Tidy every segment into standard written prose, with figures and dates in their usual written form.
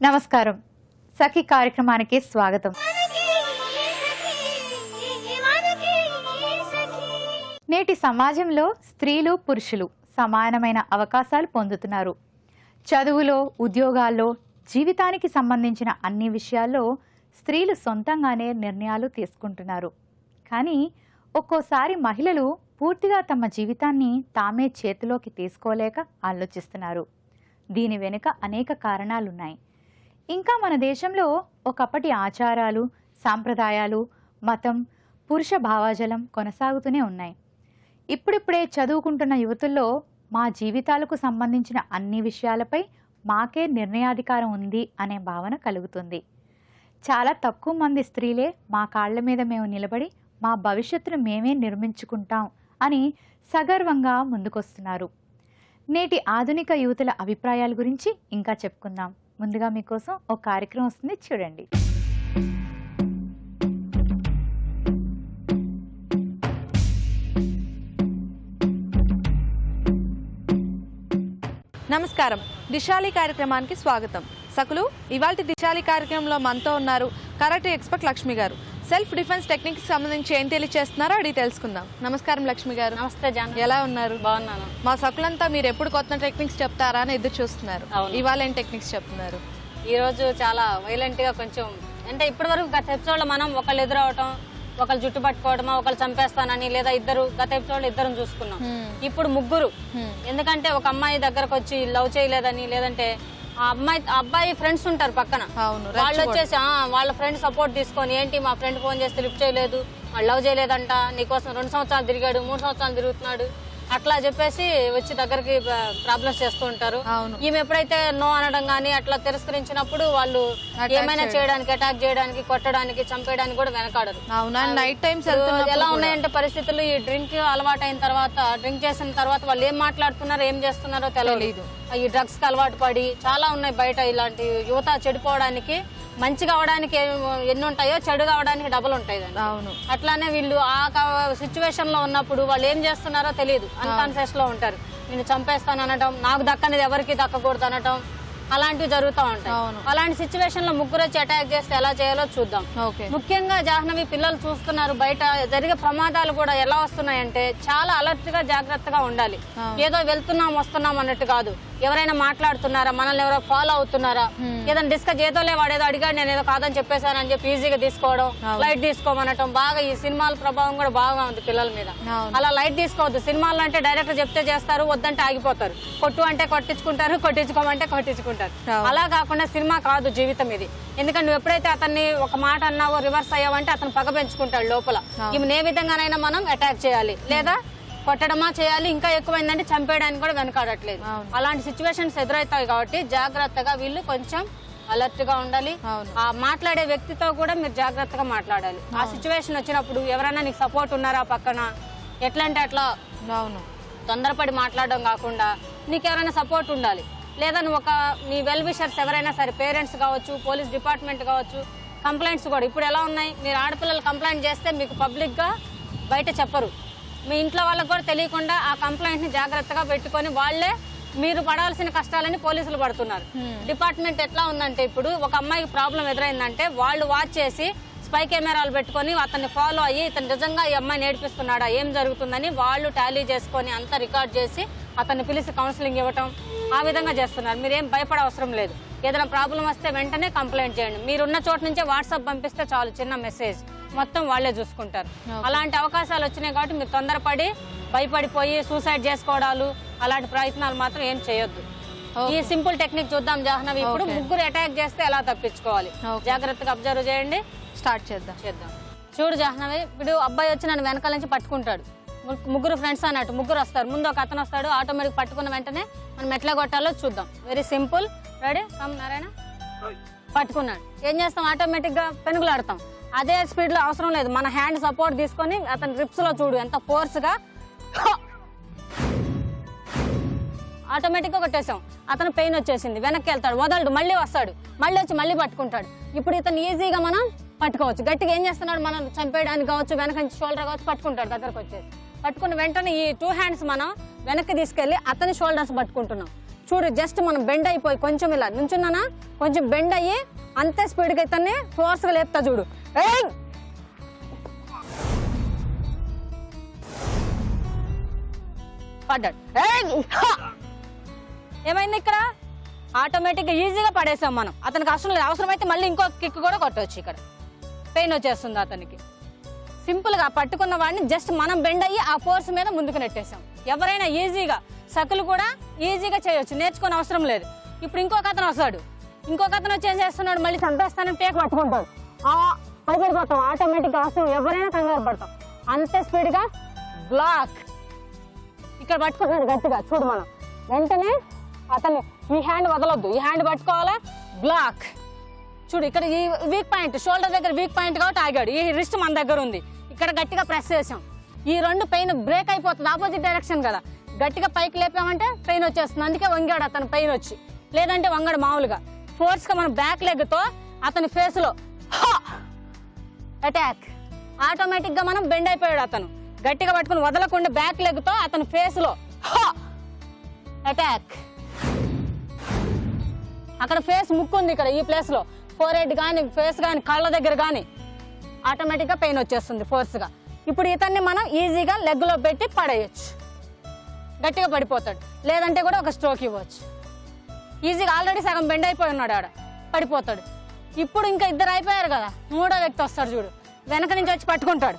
నమస్కారం సఖి కార్యక్రమానికి స్వాగతం. నేటి సమాజంలో స్త్రీలు పురుషులు సమానమైన అవకాశాలు పొందుతున్నారు. చదువులో, ఉద్యోగాల్లో, జీవితానికి సంబంధించిన అన్ని విషయాల్లో స్త్రీలు సొంతంగానే నిర్ణయాలు తీసుకుంటున్నారు. కానీ ఒక్కోసారి మహిళలు పూర్తిగా తమ జీవితాన్ని తామే చేతిలోకి తీసుకోలేక ఆలోచిస్తున్నారు. దీని వెనుక అనేక కారణాలున్నాయి. ఇంకా మన దేశంలో ఒకప్పటి ఆచారాలు, సాంప్రదాయాలు, మతం, పురుష భావజాలం కొనసాగుతూనే ఉన్నాయి. ఇప్పుడిప్పుడే చదువుకుంటున్న యువతుల్లో మా జీవితాలకు సంబంధించిన అన్ని విషయాలపై మాకే నిర్ణయాధికారం ఉంది అనే భావన కలుగుతుంది. చాలా తక్కువ మంది స్త్రీలే మా కాళ్ల మీద మేము నిలబడి మా భవిష్యత్తును మేమే నిర్మించుకుంటాం అని సగర్వంగా ముందుకొస్తున్నారు. నేటి ఆధునిక యువతుల అభిప్రాయాల గురించి ఇంకా చెప్పుకుందాం. ముందుగా మీకోసం ఒక కార్యక్రమం వస్తుంది, చూడండి. నమస్కారం, దిశాలి కార్యక్రమానికి స్వాగతం. సకులు, ఇవాల్టి దిశాలి కార్యక్రమంలో మనతో ఉన్నారు కరాటే ఎక్స్పర్ట్ లక్ష్మి గారు. సెల్ఫ్ డిఫెన్స్ టెక్నిక్స్ సంబంధించి ఏం తెలియచేస్తున్నారో అడిగి తెలుసుకుందాం. నమస్కారం లక్ష్మి గారు. నమస్తే జాన్, ఎలా ఉన్నారు? బాగున్నాను. మా సకులంతా మీరు ఎప్పుడు కొత్త టెక్నిక్స్ చెప్తారా అని ఎదురు చూస్తున్నారు. ఇవాళ ఏం టెక్నిక్స్ చెప్తున్నారు? ఈ రోజు చాలా వైలెంట్ గా, కొంచెం అంటే ఇప్పటి వరకు గత ఎపిసోడ్ లో మనం ఒకళ్ళు ఎదురవటం, ఒకళ్ళు జుట్టు పట్టుకోవడమా, ఒకళ్ళు చంపేస్తానని, లేదా ఇద్దరు, గత ఎపిసోడ్ ఇద్దరు చూసుకున్నాం. ఇప్పుడు ముగ్గురు. ఎందుకంటే ఒక అమ్మాయి దగ్గరకు వచ్చి లవ్ చేయలేదని, లేదంటే ఆ అబ్బాయి ఫ్రెండ్స్ ఉంటారు పక్కన, వాళ్ళు వచ్చేసి వాళ్ళ ఫ్రెండ్ సపోర్ట్ తీసుకొని, ఏంటి మా ఫ్రెండ్ ఫోన్ చేస్తే లిఫ్ట్ చేయలేదు, వాళ్ళు లవ్ చేయలేదంట, నీకోసం 2 సంవత్సరాలు తిరిగాడు, 3 సంవత్సరాలు తిరుగుతున్నాడు, అట్లా చెప్పేసి వచ్చి దగ్గరికి ప్రాబ్లమ్స్ చేస్తూ ఉంటారు. ఈమె ఎప్పుడైతే నో అనడం గానీ అట్లా తిరస్కరించినప్పుడు వాళ్ళు ఏమైనా చేయడానికి, అటాక్ చేయడానికి, కొట్టడానికి, చంపేయడానికి కూడా వెనకాడరు. నైట్ టైమ్స్ ఎలా ఉన్నాయంటే పరిస్థితులు, ఈ డ్రింక్ అలవాటు అయిన తర్వాత, డ్రింక్ చేసిన తర్వాత వాళ్ళు ఏం మాట్లాడుతున్నారో, ఏం చేస్తున్నారో తెలియదు. ఈ డ్రగ్స్ కి అలవాటు పడి చాలా ఉన్నాయి బయట. ఇలాంటి యువత చెడిపోవడానికి, మంచిగా అవడానికి ఎన్ని ఉంటాయో, చెడు కావడానికి డబుల్ ఉంటాయి. అట్లానే వీళ్ళు ఆ సిచ్యువేషన్ లో ఉన్నప్పుడు వాళ్ళు ఏం చేస్తున్నారో తెలియదు, అన్కాన్షియస్ లో ఉంటారు. నేను చంపేస్తాను అనటం, నాకు దక్కనేది ఎవరికి దక్కకూడదు అనటం, అలాంటివి జరుగుతూ ఉంటాయి. అలాంటి సిచ్యువేషన్ లో ముగ్గురు వచ్చి అటాక్ చేస్తే ఎలా చేయాలో చూద్దాం. ముఖ్యంగా జాహ్నవి, పిల్లలు చూస్తున్నారు బయట జరిగే ప్రమాదాలు కూడా ఎలా వస్తున్నాయంటే చాలా అలర్ట్ గా, జాగ్రత్తగా ఉండాలి. ఏదో వెళ్తున్నాం వస్తున్నాం అన్నట్టు కాదు. ఎవరైనా మాట్లాడుతున్నారా, మనల్ని ఎవరో ఫాలో అవుతున్నారా, ఏదైనా డిస్కస్ ఏదోలే వాడేదో అడిగాడు నేను ఏదో కాదని చెప్పేశానని చెప్పి ఈజీగా తీసుకోవడం, లైట్ తీసుకోమనటం, బాగా ఈ సినిమాల ప్రభావం కూడా బాగా ఉంది పిల్లల మీద. అలా లైట్ తీసుకోవద్దు. సినిమాల్లో అంటే డైరెక్ట్ చెప్తే చేస్తారు, వద్దంటే ఆగిపోతారు. కొట్టు అంటే కొట్టించుకుంటారు, కొట్టించుకోమంటే కొట్టించుకుంటారు. అలా కాకుండా సినిమా కాదు జీవితం ఇది. ఎందుకంటే నువ్వు ఎప్పుడైతే అతన్ని ఒక మాట అన్నావో, రివర్స్ అయ్యావంటే అతను పగ పెంచుకుంటాడు లోపల. ఈమె ఏ విధంగానైనా మనం అటాక్ చేయాలి, లేదా కొట్టడమా చేయాలి, ఇంకా ఎక్కువైందంటే చంపేయడానికి కూడా వెనకాడట్లేదు. అలాంటి సిచ్యువేషన్స్ ఎదురవుతాయి కాబట్టి జాగ్రత్తగా వీళ్ళు కొంచెం అలర్ట్ గా ఉండాలి. ఆ మాట్లాడే వ్యక్తితో కూడా మీరు జాగ్రత్తగా మాట్లాడాలి. ఆ సిచ్యువేషన్ వచ్చినప్పుడు ఎవరైనా నీకు సపోర్ట్ ఉన్నారా పక్కన, ఎట్లా అంటే అట్లా తొందరపడి మాట్లాడడం కాకుండా నీకు ఎవరైనా సపోర్ట్ ఉండాలి. లేదా నువ్వు నీ వెల్ విషర్స్ ఎవరైనా సరే, పేరెంట్స్ కావచ్చు, పోలీస్ డిపార్ట్మెంట్ కావచ్చు, కంప్లైంట్స్ కూడా ఇప్పుడు ఎలా ఉన్నాయి, మీరు ఆడపిల్లలు కంప్లైంట్ చేస్తే మీకు పబ్లిక్ గా బయట చెప్పరు, మీ ఇంట్లో వాళ్ళకు కూడా తెలియకుండా ఆ కంప్లైంట్ ని జాగ్రత్తగా పెట్టుకొని వాళ్ళే మీరు పడాల్సిన కష్టాలని పోలీసులు పడుతున్నారు. డిపార్ట్మెంట్ ఎట్లా ఉందంటే, ఇప్పుడు ఒక అమ్మాయికి ప్రాబ్లం ఎదురైందంటే వాళ్ళు వాచ్ చేసి స్పై కెమెరాలు పెట్టుకొని అతన్ని ఫాలో అయ్యి, ఇతను నిజంగా ఈ అమ్మాయిని ఏడిపిస్తున్నాడా, ఏం జరుగుతుందని వాళ్ళు టాలీ చేసుకొని అంతా రికార్డ్ చేసి అతన్ని పిలిచి కౌన్సిలింగ్ ఇవ్వటం, ఆ విధంగా చేస్తున్నారు. మీరేం భయపడే అవసరం లేదు. ఏదైనా ప్రాబ్లం వస్తే వెంటనే కంప్లైంట్ చేయండి. మీరున్న చోటు నుంచే వాట్సాప్ పంపిస్తే చాలు, చిన్న మెసేజ్, మొత్తం వాళ్లే చూసుకుంటారు. అలాంటి అవకాశాలు వచ్చినాయి కాబట్టి మీరు తొందరపడి భయపడిపోయి సూసైడ్ చేసుకోవడాలు, అలాంటి ప్రయత్నాలు మాత్రం ఏం చేయొద్దు. ఈ సింపుల్ టెక్నిక్ చూద్దాం జాహ్నవి. ఇప్పుడు ముగ్గురు అటాక్ చేస్తే ఎలా తప్పించుకోవాలి, జాగ్రత్తగా అబ్జర్వ్ చేయండి. స్టార్ట్ చేద్దాం. చూడు జాహ్నవి, ఇప్పుడు అబ్బాయి వచ్చి నన్ను వెనకాల నుంచి పట్టుకుంటాడు. ముగ్గురు ఫ్రెండ్స్ అన్నట్టు ముగ్గురు వస్తారు. ముందు ఒక అతను వస్తాడు, ఆటోమేటిక్ పట్టుకున్న వెంటనే మనం ఎట్లా కొట్టాలో చూద్దాం. Very simple. Ready? Come Narayana. పట్టుకున్నాడు. ఏం చేస్తాం, ఆటోమేటిక్ గా పెనుగులాడతాం. అదే స్పీడ్ లో అవసరం లేదు, మన హ్యాండ్ సపోర్ట్ తీసుకొని అతని రిప్స్ లో చూడు ఎంత ఫోర్స్ గా ఆటోమేటిక్ గా కొట్టేసాం. అతను పెయిన్ వచ్చేసింది, వెనక్కి వెళ్తాడు, వదలడు, మళ్ళీ వస్తాడు, మళ్ళీ వచ్చి మళ్ళీ పట్టుకుంటాడు. ఇప్పుడు ఇతను ఈజీగా మనం పట్టుకోవచ్చు. గట్టిగా ఏం చేస్తున్నాడు, మనం చంపేయడానికి కావచ్చు, వెనక నుంచి షోల్డర్ కావచ్చు, పట్టుకుంటాడు దగ్గరకు వచ్చేసి. పట్టుకున్న వెంటనే ఈ 2 హ్యాండ్స్ మనం వెనక్కి తీసుకెళ్లి అతని షోల్డర్స్ పట్టుకుంటున్నాం. చూడు జస్ట్ మనం బెండ్ అయిపోయి కొంచెం ఇలా నుంచున్నానా, కొంచెం బెండ్ అయ్యి అంతే స్పీడ్గా అయితే ఫోర్స్గా లేపుతా చూడు. ఏయ్ పడ్డాడు. ఏమైంది ఇక్కడ? ఆటోమేటిక్గా ఈజీగా పడేసాం మనం. అతనికి అవసరం లేదు, అవసరమైతే మళ్ళీ ఇంకో కిక్ కూడా కొట్టవచ్చు. ఇక్కడ పెయిన్ వచ్చేస్తుంది అతనికి. సింపుల్గా పట్టుకున్న వాడిని జస్ట్ మనం బెండ్ అయ్యి ఆ ఫోర్స్ మీద ముందుకు నెట్టేసాం. ఎవరైనా ఈజీగా, సకులు కూడా ఈజీగా చేయొచ్చు, నేర్చుకునే అవసరం లేదు. ఇప్పుడు ఇంకొక అతను వస్తాడు, ఇంకొక అతను వచ్చి ఏం చేస్తున్నాడు, మళ్ళీ చంపేస్తానని పేక పట్టుకుంటాడు. పడిపోతాం ఆటోమేటిక్గా. అవసరం ఎవరైనా కంగారు పడతాం. అంతే స్పీడ్గా బ్లాక్ ఇక్కడ పట్టుకుంటున్నాడు గట్టిగా. చూడు మనం వెంటనే అతన్ని ఈ హ్యాండ్ వదలొద్దు, ఈ హ్యాండ్ పట్టుకోవాలా, బ్లాక్. చూడు ఇక్కడ ఈ వీక్ పాయింట్, షోల్డర్ దగ్గర వీక్ పాయింట్ కాబట్టి ఆగాడు. ఈ రిస్ట్ మన దగ్గర ఉంది, ఇక్కడ గట్టిగా ప్రెస్ చేసాం. ఈ రెండు పెయిన్ బ్రేక్ అయిపోతుంది, ఆపోజిట్ డైరెక్షన్ కదా. గట్టిగా పైకి లేపామంటే పెయిన్ వచ్చేస్తుంది, అందుకే వంగాడు అతను పెయిన్ వచ్చి. లేదంటే వంగాడు మామూలుగా. ఫోర్స్గా మనం బ్యాక్ లెగ్ తో అతని ఫేస్ లో అటాక్. ఆటోమేటిక్ గా మనం బెండ్ అయిపోయాడు. అతను గట్టిగా పట్టుకుని వదలకుండా బ్యాక్ లెగ్ తో అతని ఫేస్ లో అటాక్. అక్కడ ఫేస్ ముక్కు ఉంది, ఇక్కడ ఈ ప్లేస్ లో ఫోర్ హెడ్ కానీ ఫేస్ కానీ కళ్ళ దగ్గర కానీ ఆటోమేటిక్ గా పెయిన్ వచ్చేస్తుంది ఫోర్స్ గా. ఇప్పుడు ఇతన్ని మనం ఈజీగా లెగ్ లో పెట్టి పడేయచ్చు, గట్టిగా పడిపోతాడు. లేదంటే కూడా ఒక స్ట్రోక్ ఇవ్వచ్చు ఈజీగా. ఆల్రెడీ సగం బెండ్ అయిపోయి ఉన్నాడు, ఆడ పడిపోతాడు. ఇప్పుడు ఇంకా ఇద్దరు అయిపోయారు కదా, మూడో వ్యక్తి వస్తాడు చూడు, వెనక నుంచి వచ్చి పట్టుకుంటాడు.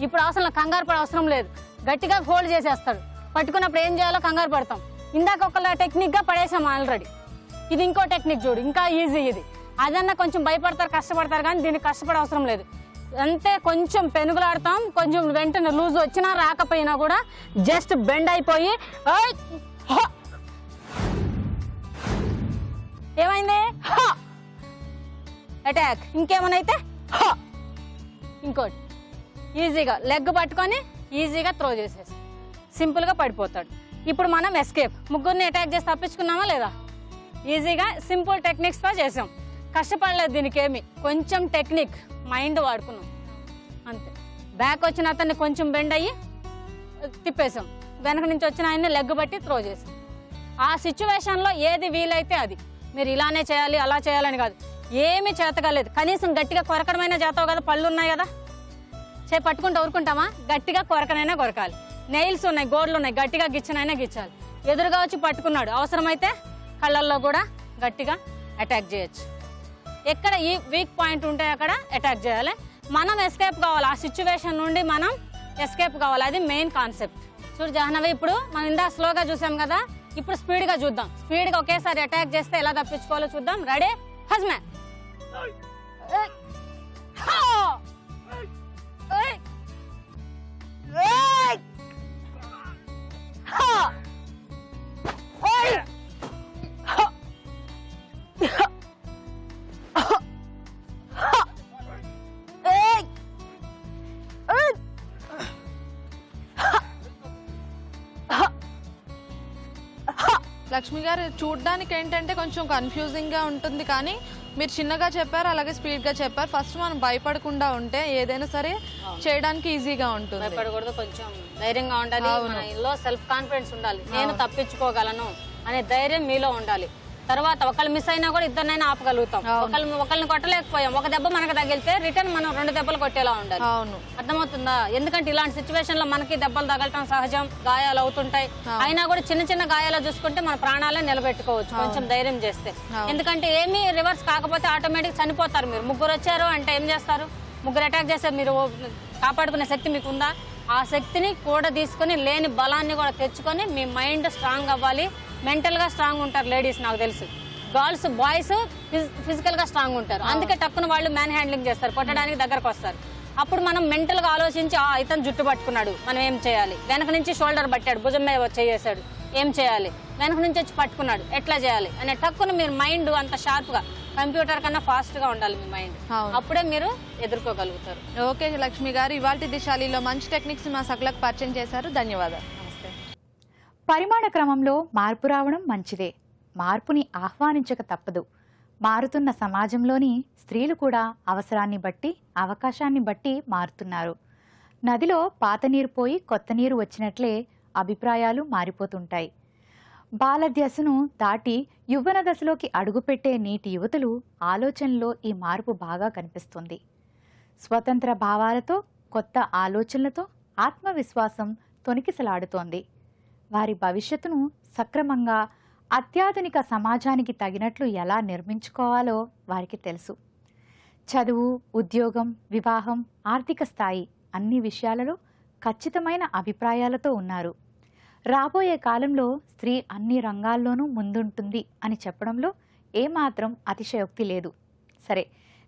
ఇప్పుడు అవసరం కంగారు పడే అవసరం లేదు, గట్టిగా హోల్డ్ చేసేస్తాడు. పట్టుకున్నప్పుడు ఏం చేయాలో కంగారు పడతాం. ఇందాక ఒక టెక్నిక్ గా పడేసాం ఆల్రెడీ, ఇది ఇంకో టెక్నిక్ చూడు, ఇంకా ఈజీ ఇది. అదన్నా కొంచెం భయపడతారు, కష్టపడతారు, కానీ దీనికి కష్టపడే అవసరం లేదు. అంతే కొంచెం పెనుగులాడతాం, కొంచెం వెంటనే లూజ్ వచ్చినా రాకపోయినా కూడా జస్ట్ బెండ్ అయిపోయి ఏమైంది అటాక్. ఇంకేమనైతే ఇంకోటి ఈజీగా లెగ్ పట్టుకొని ఈజీగా త్రో చేసేసి సింపుల్గా పడిపోతాడు. ఇప్పుడు మనం ఎస్కేప్, ముగ్గురిని అటాక్ చేసి తప్పించుకున్నామా లేదా? ఈజీగా సింపుల్ టెక్నిక్స్తో చేసాం, కష్టపడలేదు దీనికి ఏమి. కొంచెం టెక్నిక్ మైండ్ వాడుకున్నాం అంతే. బ్యాక్ వచ్చిన అతన్ని కొంచెం బెండ్ అయ్యి తిప్పేసాం, వెనక నుంచి వచ్చిన ఆయన్ని లెగ్ బట్టి త్రో చేసాం. ఆ సిచ్యువేషన్లో ఏది వీలైతే అది. మీరు ఇలానే చేయాలి అలా చేయాలని కాదు, ఏమీ చేతగలేదు. కనీసం గట్టిగా కొరకడమైనా చేతావు కదా, పళ్ళు ఉన్నాయి కదా, పట్టుకుంటూ ఊరుకుంటామా? గట్టిగా కొరకనైనా కొరకాలి. నెయిల్స్ ఉన్నాయి, గోడ్లు ఉన్నాయి, గట్టిగా గిచ్చనైనా గిచ్చాలి. ఎదురుగా వచ్చి పట్టుకున్నాడు, అవసరమైతే కళ్ళల్లో కూడా గట్టిగా అటాక్ చేయొచ్చు. ఎక్కడ ఈ వీక్ పాయింట్ ఉంటే అక్కడ అటాక్ చేయాలి. మనం ఎస్కేప్ కావాలి, ఆ సిచ్యువేషన్ నుండి మనం ఎస్కేప్ కావాలి, అది మెయిన్ కాన్సెప్ట్. చూడు జాహ్నవి, ఇప్పుడు మనం ఇందా స్లోగా చూసాం కదా, ఇప్పుడు స్పీడ్గా చూద్దాం. స్పీడ్గా ఒకేసారి అటాక్ చేస్తే ఎలా తప్పించుకోవాలో చూద్దాం. రెడీ హస్మే. లక్ష్మి గారు, చూడడానికి ఏంటంటే కొంచెం కన్ఫ్యూజింగ్ గా ఉంటుంది, కానీ మీరు చిన్నగా చెప్పారు, అలాగే స్పీడ్ గా చెప్పారు. ఫస్ట్ మనం భయపడకుండా ఉంటే ఏదైనా సరే చేయడానికి ఈజీగా ఉంటుంది. భయపడకూడదు, కొంచెం ధైర్యంగా ఉండాలి, మనలో సెల్ఫ్ కాన్ఫిడెన్స్ ఉండాలి. నేను తప్పించుకోగలను అనే ధైర్యం మీలో ఉండాలి. తర్వాత ఒకళ్ళు మిస్ అయినా కూడా ఇద్దరినైనా ఆపగలుగుతాం. ఒకళ్ళని కొట్టలేకపోయాం, ఒక దెబ్బ మనకు తగిలితే రిటర్న్ మనం 2 దెబ్బలు కొట్టేలా ఉండాలి. అర్థమవుతుందా? ఎందుకంటే ఇలాంటి సిచ్యువేషన్ లో మనకి దెబ్బలు తగలటం సహజం, గాయాలు అవుతుంటాయి. అయినా కూడా చిన్న చిన్న గాయాలు చూసుకుంటే మన ప్రాణాలే నిలబెట్టుకోవచ్చు కొంచెం ధైర్యం చేస్తే. ఎందుకంటే ఏమీ రివర్స్ కాకపోతే ఆటోమేటిక్ చనిపోతారు. మీరు ముగ్గురు వచ్చారు అంటే ఏం చేస్తారు? ముగ్గురు అటాక్ చేస్తే మీరు కాపాడుకునే శక్తి మీకు ఉందా? ఆ శక్తిని కూడా తీసుకొని లేని బలాన్ని కూడా తెచ్చుకొని మీ మైండ్ స్ట్రాంగ్ అవ్వాలి. మెంటల్గా స్ట్రాంగ్ ఉంటారు లేడీస్, నాకు తెలుసు. గర్ల్స్ బాయ్స్ ఫిజికల్గా స్ట్రాంగ్ ఉంటారు, అందుకే టక్కున వాళ్ళు మ్యాన్ హ్యాండ్లింగ్ చేస్తారు, కొట్టడానికి దగ్గరకు వస్తారు. అప్పుడు మనం మెంటల్గా ఆలోచించి ఇతను జుట్టు పట్టుకున్నాడు, మనం ఏం చేయాలి? వెనక నుంచి షోల్డర్ పట్టాడు, భుజం మీద చేసాడు, ఏం చేయాలి? వెనక నుంచి వచ్చి పట్టుకున్నాడు, ఎట్లా చేయాలి అనే టక్కున మీరు మైండ్ అంత షార్ప్గా, కంప్యూటర్ కన్నా ఫాస్ట్గా ఉండాలి మీ మైండ్, అప్పుడే మీరు ఎదుర్కోగలుగుతారు. ఓకే లక్ష్మి గారు, ఇవాల్టి దిశాలిలో మంచి టెక్నిక్స్ మా సకులకు పరిచయం చేశారు, ధన్యవాదాలు. నమస్తే. పరిమాణ క్రమంలో మార్పు రావడం మంచిదే, మార్పుని ఆహ్వానించక తప్పదు. మారుతున్న సమాజంలోని స్త్రీలు కూడా అవసరాన్ని బట్టి, అవకాశాన్ని బట్టి మారుతున్నారు. నదిలో పాత నీరు పోయి కొత్త నీరు వచ్చినట్లే అభిప్రాయాలు మారిపోతుంటాయి. బాలదశను దాటి యవ్వన దశలోకి అడుగుపెట్టే నేటి యువతులు ఆలోచనలో ఈ మార్పు బాగా కనిపిస్తుంది. స్వతంత్ర భావాలతో, కొత్త ఆలోచనలతో ఆత్మవిశ్వాసం తొణికిసలాడుతోంది. వారి భవిష్యత్తును సక్రమంగా అత్యాధునిక సమాజానికి తగినట్లు ఎలా నిర్మించుకోవాలో వారికి తెలుసు. చదువు, ఉద్యోగం, వివాహం, ఆర్థిక స్థాయి అన్ని విషయాలలో ఖచ్చితమైన అభిప్రాయాలతో ఉన్నారు. రాబోయే కాలంలో స్త్రీ అన్ని రంగాల్లోనూ ముందుంటుంది అని చెప్పడంలో ఏమాత్రం అతిశయోక్తి లేదు. సరే,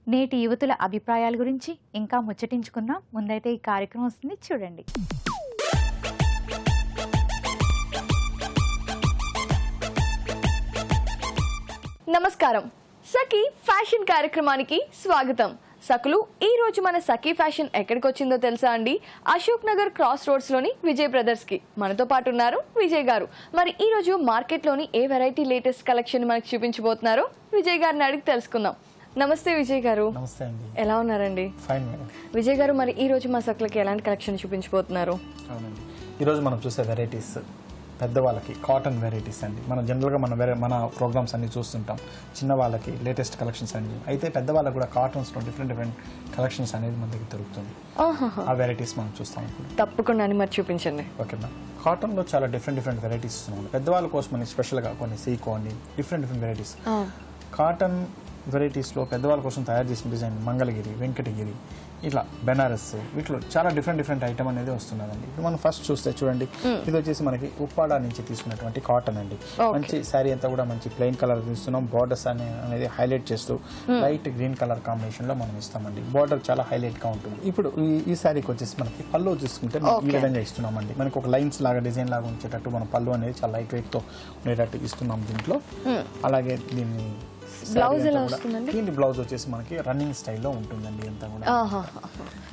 నేటి యువతుల అభిప్రాయాల గురించి ఇంకా ముచ్చటించుకుందాం. ముందైతే ఈ కార్యక్రమం వస్తుంది, చూడండి. నమస్కారం, సఖీ ఫ్యాషన్ కార్యక్రమానికి స్వాగతం. సకులు, ఈ రోజు మన సఖీ ఫ్యాషన్ ఎక్కడికి వచ్చిందో తెలుసా అండి? అశోక్ నగర్ క్రాస్ రోడ్స్ లోని విజయ్ బ్రదర్స్ కి మనతో పాటు ఉన్నారు విజయ్ గారు. మరి ఈ రోజు మార్కెట్ లోని ఏ వెరైటీ లేటెస్ట్ కలెక్షన్ మనకి చూపించబోతున్నారో విజయ్ గారిని అడిగి తెలుసుకుందాం. నమస్తే విజయ్ గారు. నమస్తే అండి. ఎలా ఉన్నారండి? Fine madam. విజయ్ గారు, మరి ఈ రోజు మా సకులకి ఎలాంటి కలెక్షన్ చూపించబోతున్నారు? అవునండి, ఈరోజు మనం చూసే వెరైటీస్ పెద్దవాళ్ళకి కాటన్ వెరైటీస్ అండి. మనం జనరల్గా మన ప్రోగ్రామ్స్ అన్ని చూస్తుంటాం. చిన్న వాళ్ళకి లేటెస్ట్ కలెక్షన్స్ అండి. అయితే పెద్దవాళ్ళకి కూడా కాటన్స్లో డిఫరెంట్ కలెక్షన్స్ అనేది మన దగ్గర దొరుకుతుంది. ఆ వెరైటీస్ మనం చూస్తాం ఇప్పుడు. తప్పకుండా మరి చూపించండి. Okay ma'am. కాటన్లో చాలా డిఫరెంట్ వెరైటీస్ ఉన్నాయి. పెద్దవాళ్ళ కోసం అని స్పెషల్గా కొన్ని సీకో అండి, డిఫరెంట్ వెరైటీస్. కాటన్ వెరైటీస్లో పెద్దవాళ్ళ కోసం తయారు చేసిన డిజైన్ మంగళగిరి, వెంకటగిరి, ఇట్లా బెనారస్, వీటిలో చాలా డిఫరెంట్ ఐటమ్ అనేది వస్తున్నదండి. ఇప్పుడు మనం ఫస్ట్ చూస్తే చూడండి, ఇది వచ్చేసి మనకి ఉప్పాడ నుంచి తీసుకున్నటువంటి కాటన్ అండి. మంచి శారీ అంతా కూడా మంచి ప్లెయిన్ కలర్ తీస్తున్నాం. బార్డర్స్ అనేది హైలైట్ చేస్తూ లైట్ గ్రీన్ కలర్ కాంబినేషన్ లో మనం ఇస్తామండి. బార్డర్ చాలా హైలైట్ గా ఉంటుంది. ఇప్పుడు ఈ శారీకి వచ్చేసి మనకి పళ్ళు చూసుకుంటే ఈ విధంగా ఇస్తున్నామండి. మనకి ఒక లైన్స్ లాగా డిజైన్ లాగా ఉంచేటట్టు మనం పళ్ళు అనేది చాలా లైట్ వెయిట్ తో ఉండేటట్టు ఇస్తున్నాం దీంట్లో. అలాగే దీన్ని బ్లౌజ్ ఎలా వస్తుందండి? దీని బ్లౌజ్ వచ్చేసి మనకి రన్నింగ్ స్టైల్లో ఉంటుందండి అంతా కూడా.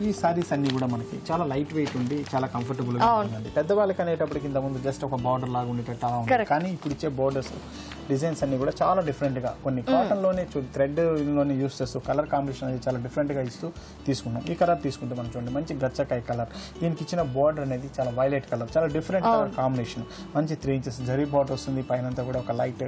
ఈ సారీస్ అన్ని కూడా మనకి చాలా లైట్ వెయిట్ ఉండి చాలా కంఫర్టబుల్ గా ఉంటుందండి. పెద్దవాళ్ళకి అనేటప్పటికి ఇంత ముందు జస్ట్ ఒక బార్డర్ లాగా ఉండేటట్టు అలా ఉంది. కానీ ఇప్పుడు ఇచ్చే బోర్డర్స్ డిజైన్స్ అన్ని కూడా చాలా డిఫరెంట్ గా, కొన్ని కాటన్ లోనే థ్రెడ్ లోనే యూస్ చేస్తూ కలర్ కాంబినేషన్ అనేది చాలా డిఫరెంట్ గా ఇస్తూ తీసుకున్నాం. ఈ కలర్ తీసుకుంటే మనం చూడండి, మంచి గచ్చకాయ కలర్. దీనికి ఇచ్చిన బార్డర్ అనేది చాలా వైలెట్ కలర్, చాలా డిఫరెంట్ కలర్ కాంబినేషన్. మంచి 3 ఇంచెస్ జరీ బార్డర్ వస్తుంది. పైనంతా కూడా ఒక లైట్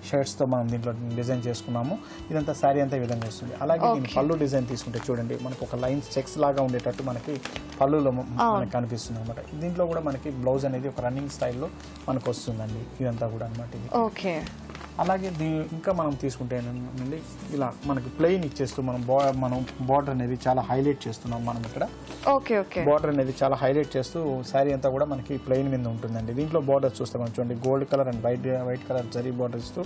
షేడ్స్ తో మనం దీంట్లో డిజైన్ చేసుకున్నాము. ఇదంతా శారీ అంతా ఈ విధంగా వస్తుంది. అలాగే దీని పళ్ళు డిజైన్ తీసుకుంటే చూడండి, మనకు ఒక లైన్స్ చెక్స్ లాగా ఉండేటట్టు మనకి పళ్ళులో మనకి కనిపిస్తుంది అనమాట. దీంట్లో కూడా మనకి బ్లౌజ్ అనేది ఒక రన్నింగ్ స్టైల్లో మనకు వస్తుందండి. ఇదంతా కూడా అనమాట ఇది. ఓకే. అలాగే ఇంకా మనం తీసుకుంటే ఏంటంటే ఇలా మనకి ప్లెయిన్ ఇచ్చేస్తూ మనం బార్డర్ అనేది చాలా హైలైట్ చేస్తున్నాం మనం ఇక్కడ. Okay okay. బార్డర్ అనేది చాలా హైలైట్ చేస్తూ శారీ అంతా కూడా మనకి ప్లెయిన్ మీద ఉంటుందండి. దీంట్లో బార్డర్ చూస్తే మనం చూడండి, gold colour and white colour zari border ఇస్తూ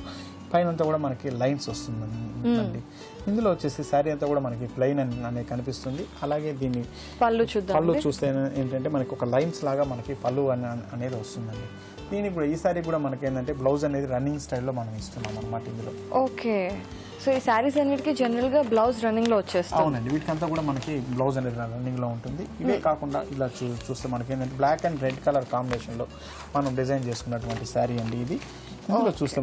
పైన అంతా కూడా మనకి లైన్స్ వస్తుందండి. ఇందులో వచ్చేసి శారీ అంతా కూడా మనకి ప్లెయిన్ అనేది కనిపిస్తుంది. అలాగే దీన్ని పళ్ళు చూస్తే ఏంటంటే మనకి ఒక లైన్స్ లాగా మనకి పళ్ళు అనేది వస్తుందండి. దీనికి కూడా ఈ సారీ కూడా మనకి ఏంటంటే బ్లౌజ్ అనేది రన్నింగ్ స్టైల్లో మనం ఇస్తున్నాం అన్నమాట ఇందులో. ఓకే. సో ఈ శారీస్ అన్నిటికీ జనరల్ గా బ్లౌజ్ రన్నింగ్ లో వచ్చేస్తుంది. అవునండి, వీటికంతా కూడా మనకి బ్లౌజ్ అనేది రన్నింగ్ లో ఉంటుంది. ఇవే కాకుండా ఇలా చూస్తే మనకి ఏంటంటే black and red colour combination లో మనం డిజైన్ చేసుకున్నటువంటి శారీ అండి ఇది. ఇందులో చూస్తే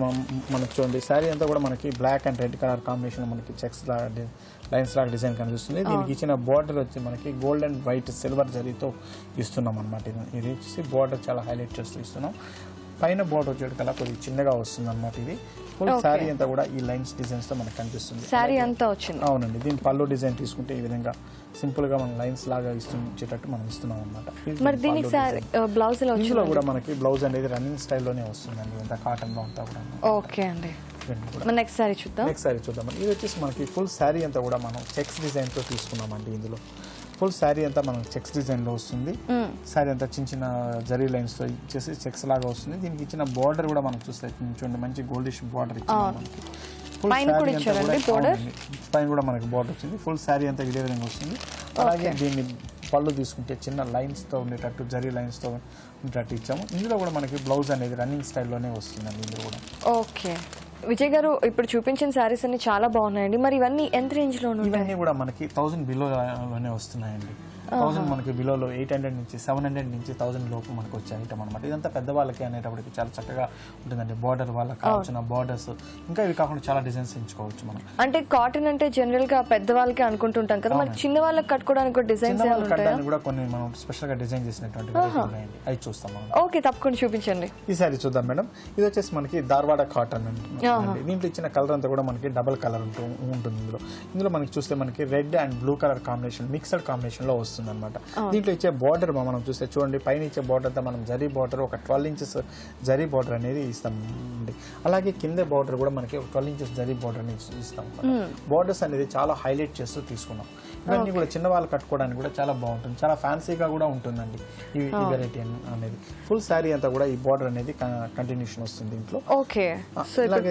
మనకి చూడండి, శారీ అంతా కూడా మనకి black and red colour combination మనకి చెక్స్ లాగా లైన్స్ లాగా డిజైన్ కనిపిస్తుంది. దీనికి ఇచ్చిన బార్డర్ వచ్చి మనకి గోల్డ్ అండ్ వైట్ సిల్వర్ జరీతో ఇస్తున్నాం అనమాట. ఇది వచ్చేసి బార్డర్ చాలా హైలైట్ చేస్తూ ఇస్తున్నాం. పైన బార్డర్ వచ్చేటి కల్లా కొద్దిగా చిన్నగా వస్తుంది అనమాట. ఇది ఫుల్ శారీ అంతా కూడా ఈ లైన్స్ డిజైన్స్ తో మనకు కనిపిస్తుంది. శారీ అంతా వచ్చింది. అవునండి, దీని పళ్ళు డిజైన్ తీసుకుంటే ఈ విధంగా సింపుల్ గా మనం లైన్స్ లాగా ఇచ్చేటట్టు మనం ఇస్తున్నాం అనమాట. మరి దీనికి బ్లౌజ్ ఇందులో కూడా మనకి బ్లౌజ్ అనేది రన్నింగ్ స్టైల్లోనే వస్తుందండి, ఇంత కాటన్ లో అంతా కూడా. ఓకే అండి. నెక్స్ట్ సారీ చూద్దాం. ఇది వచ్చేసి మనకి ఫుల్ శారీ అంతా కూడా మనం చెక్స్ డిజైన్ తో తీసుకున్నామండి. ఇందులో ఫుల్ శారీ అంతా మనం చెక్స్ డిజైన్ లో వస్తుంది. శారీ అంతా చిన్న జరీ లైన్స్ తో ఇచ్చేసి చెక్స్ లాగా వస్తుంది. దీనికి ఇచ్చిన బార్డర్ కూడా మనం చూస్తే చూడండి, మంచి గోల్డిష్ బార్డర్ ఇచ్చింది మనకి. ఫుల్ శారీ అంతా కూడా పైన కూడా మనకి బార్డర్ వచ్చింది. ఫుల్ శారీ అంతా ఇదే విధంగా వస్తుంది. అలాగే దీన్ని పళ్ళు తీసుకుంటే చిన్న లైన్స్ తో ఉండేటట్టు జరీ లైన్స్ తో ఉండేటట్టు ఇచ్చాము. ఇందులో కూడా మనకి బ్లౌజ్ అనేది రన్నింగ్ స్టైల్లోనే వస్తుందండి ఇందులో కూడా. ఓకే. విజయ్ గారు, ఇప్పుడు చూపించిన శారీస్ అన్ని చాలా బాగున్నాయండి. మరి ఇవన్నీ ఎంత రేంజ్ లో? ఇవన్నీ కూడా మనకి 1000 బిలోనే వస్తున్నాయండి. 1000 మనకి బిలోలో 800 నుంచి 700 నుంచి 1000 లోపు మనకు వచ్చే ఐటమ్ అనమాట. ఇదంతా పెద్దవాళ్ళకి అనేటప్పటికి చాలా చక్కగా ఉంటుందండి. బార్డర్ వాళ్ళకి కావాల్సిన బార్డర్స్, ఇంకా ఇవి కాకుండా చాలా డిజైన్స్ ఎంచుకోవచ్చు మనం. అంటే కాటన్ అంటే జనరల్ గా పెద్దవాళ్ళకి అనుకుంటుంటాం కదా, మరి చిన్న వాళ్ళకి కట్టుకోవడానికి కూడా డిజైన్స్ కట్టడానికి కూడా కొన్ని మనం స్పెషల్ గా డిజైన్ చేసినటువంటి ఉన్నాయండి, అవి చూస్తాం మనం. ఓకే, తప్పకుండా చూపించండి. ఈ సారీ చూద్దాం మేడం. ఇది వచ్చేసి మనకి ధార్వాడ కాటన్ అండి. దీంట్లో ఇచ్చిన కలర్ అంతా కూడా మనకి డబల్ కలర్ ఉంటుంది. ఇందులో మనకి చూస్తే మనకి red and blue colour combination, mixed combination లో వస్తుంది అనమాట. దీంట్లో ఇచ్చే బార్డర్ మనం చూస్తే చూడండి, పైన ఇచ్చే బార్డర్ అంతా మనం జరీ బార్డర్, ఒక 12 ఇంచెస్ జరీ బార్డర్ అనేది ఇస్తాం అండి. అలాగే కింద బార్డర్ కూడా మనకి 12 ఇంచెస్ జరీ బార్డర్ అనేది ఇస్తాం. బార్డర్స్ అనేది చాలా హైలైట్ చేస్తూ తీసుకున్నాం. ఇవన్నీ కూడా చిన్న వాళ్ళు కట్టుకోవడానికి కూడా చాలా బాగుంటుంది, చాలా ఫ్యాన్సీగా కూడా ఉంటుందండి ఈ వెరైటీ అనేది. ఫుల్ శారీ అంతా కూడా ఈ బార్డర్ అనేది కంటిన్యూషన్ వస్తుంది దీంట్లో. ఓకే,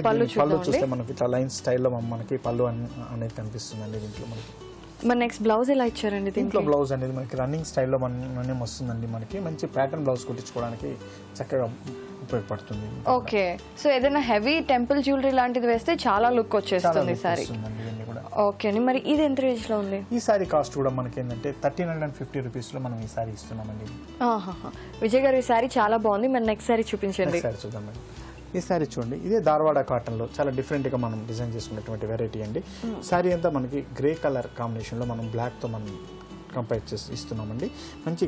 పళ్ళు చూస్తే మనకి ఇట్లా లైన్ స్టైల్లో మనకి పళ్ళు అనేది కనిపిస్తుందండి దీంట్లో మనకి. మరి నెక్స్ట్ బ్లౌజ్ ఎలా ఇచ్చారండి? దీంట్లో బ్లౌజ్ అనేది మనకి రన్నింగ్ స్టైల్లో మనం వస్తుందండి. మనకి మంచి ప్యాటర్న్ బ్లౌజ్ కుట్టించుకోవడానికి చక్కగా ఉపయోగపడుతుంది. ఓకే, సో ఏదైనా హెవీ టెంపుల్ జ్యువెలరీ లాంటిది వేస్తే చాలా లుక్ వచ్చేస్తుంది సారీ. ఓకే అండి, మరి ఇది ఎంత రేంజ్ లో ఉంది? ఈ సారీ కాస్ట్ కూడా మనకి ఏంటంటే 1350 రూపీస్ లో మనం ఈ సారీ ఇస్తున్నామండి. విజయ్ గారు, ఈ సారీ చాలా బాగుంది. మరి నెక్స్ట్ సారీ చూపించండి. సారీ చూద్దాం మేడం. ఈ సారీ చూడండి, ఇదే ధార్వాడ కాటన్ లో చాలా డిఫరెంట్ గా మనం డిజైన్ చేసుకున్నటువంటి వెరైటీ అండి. సారీ అంతా మనకి గ్రే కలర్ కాంబినేషన్ లో మనం బ్లాక్ తో మనం కంపేర్ చేసి ఇస్తున్నామండి. మంచి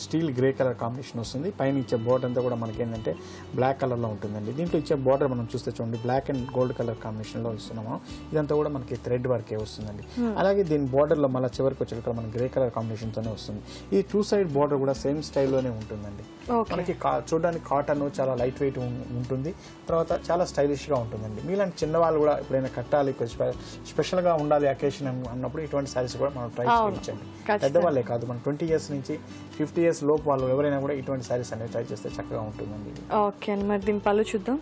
స్టీల్ గ్రే కలర్ కాంబినేషన్ వస్తుంది. పైన ఇచ్చే బోర్డర్ అంతా కూడా మనకి ఏంటంటే బ్లాక్ కలర్ లో ఉంటుందండి. దీంట్లో ఇచ్చే బోర్డర్ మనం చూస్తే చూడండి, black and gold colour combination లో ఇస్తున్నాము. ఇదంతా కూడా మనకి థ్రెడ్ వర్కే వస్తుందండి. అలాగే దీని బోర్డర్ లో మళ్ళీ చివరికి వచ్చే మనకి గ్రే కలర్ కాంబినేషన్ తోనే వస్తుంది. ఈ 2 సైడ్ బోర్డర్ కూడా సేమ్ స్టైల్లోనే ఉంటుందండి. మనకి చూడడానికి కాటన్ చాలా లైట్ వెయిట్ ఉంటుంది, తర్వాత చాలా స్టైలిష్ గా ఉంటుందండి. మీలాంటి చిన్నవాళ్ళు కూడా ఎప్పుడైనా కట్టాలి, స్పెషల్ గా ఉండాలి అకేషన్ అన్నప్పుడు ఇటువంటి సారీస్ కూడా మనం ట్రై చేయించండి. పెద్దవాళ్ళే కాదు, మన 20 ఇయర్స్ నుంచి 50 ఇయర్స్ లోపు వాళ్ళు ఎవరైనా కూడా ఇటువంటి సారీస్ అనేది ట్రై చేస్తే చక్కగా ఉంటుందండి. ఓకే, మరి దీని పళ్ళు చూద్దాం.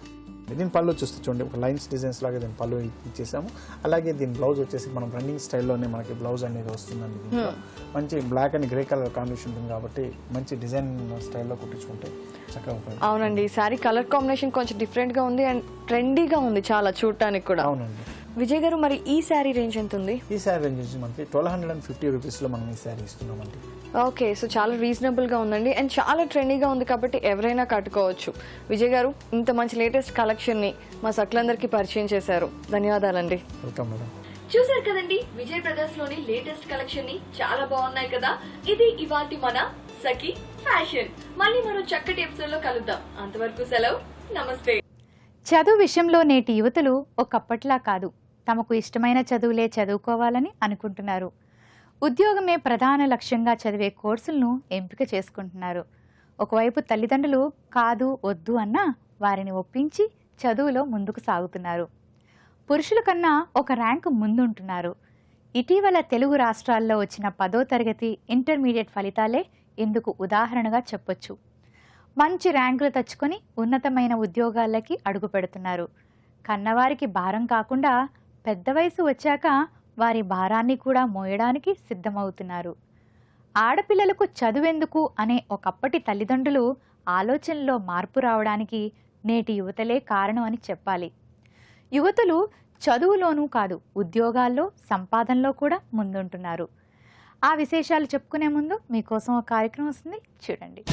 దీని పళ్ళు చూస్తే చూడండి, ఒక లైన్స్ డిజైన్స్ లాగా దీని పళ్ళు ఇచ్చేసాము. అలాగే దీని బ్లౌజ్ వచ్చేసి మనం రన్నింగ్ స్టైల్లోనే మనకి బ్లౌజ్ అనేది వస్తుందండి. దీంట్లో మంచి black and grey colour combination ఉంటుంది కాబట్టి మంచి డిజైన్ స్టైల్లో కుట్టించుకుంటే చక్కగా ఉంటుంది. అవునండి, ఈ సారీ కలర్ కాంబినేషన్ కొంచెం డిఫరెంట్ గా ఉంది అండ్ ట్రెండీగా ఉంది చాలా చూడటానికి కూడా. అవునండి. విజయ్ గారు, మరి ఈ శారీ రేంజ్ ఎంత ఉంది? ఈ శారీ రేంజ్ వచ్చి మనకి 1250 రూపీస్ లో మనం ఈ శారీ ఇస్తున్నామండి. ఓకే, సో చాలా రీజనబుల్ గా ఉందండి అండ్ చాలా ట్రెండీగా ఉంది కాబట్టి ఎవరైనా కట్టుకోవచ్చు. విజయ్ గారు, ఇంత మంచి లేటెస్ట్ కలెక్షన్ ని మా సకులందరికీ పరిచయం చేశారు, ధన్యవాదాలండి. Welcome madam. చూసారు కదండి, విజయ్ బ్రదర్స్ లోని లేటెస్ట్ కలెక్షన్ ని, చాలా బాగున్నాయి కదా. ఇది ఇవాల్టి మన సఖీ ఫ్యాషన్. మళ్ళీ మరో చక్కటి ఎపిసోడ్ లో కలుద్దాం. అంతవరకు సెలవు, నమస్తే. చదువు విషయంలో నేటి యువతులు ఒకప్పట్లా కాదు, తమకు ఇష్టమైన చదువులే చదువుకోవాలని అనుకుంటున్నారు. ఉద్యోగమే ప్రధాన లక్ష్యంగా చదివే కోర్సులను ఎంపిక చేసుకుంటున్నారు. ఒకవైపు తల్లిదండ్రులు కాదు వద్దు అన్నా వారిని ఒప్పించి చదువులో ముందుకు సాగుతున్నారు. పురుషుల కన్నా ఒక ర్యాంకు ముందుంటున్నారు. ఇటీవల తెలుగు రాష్ట్రాల్లో వచ్చిన 10వ తరగతి ఇంటర్మీడియట్ ఫలితాలే ఇందుకు ఉదాహరణగా చెప్పొచ్చు. మంచి ర్యాంకులు తెచ్చుకొని ఉన్నతమైన ఉద్యోగాలకి అడుగు పెడుతున్నారు. కన్నవారికి భారం కాకుండా పెద్ద వయసు వచ్చాక వారి భారాన్ని కూడా మోయడానికి సిద్ధమవుతున్నారు. ఆడపిల్లలకు చదువెందుకు అనే ఒకప్పటి తల్లిదండ్రులు ఆలోచనలో మార్పు రావడానికి నేటి యువతలే కారణం అని చెప్పాలి. యువతులు చదువులోనూ కాదు, ఉద్యోగాల్లో, సంపాదనలో కూడా ముందుంటున్నారు. ఆ విశేషాలు చెప్పుకునే ముందు మీకోసం ఒక కార్యక్రమం వస్తుంది, చూడండి.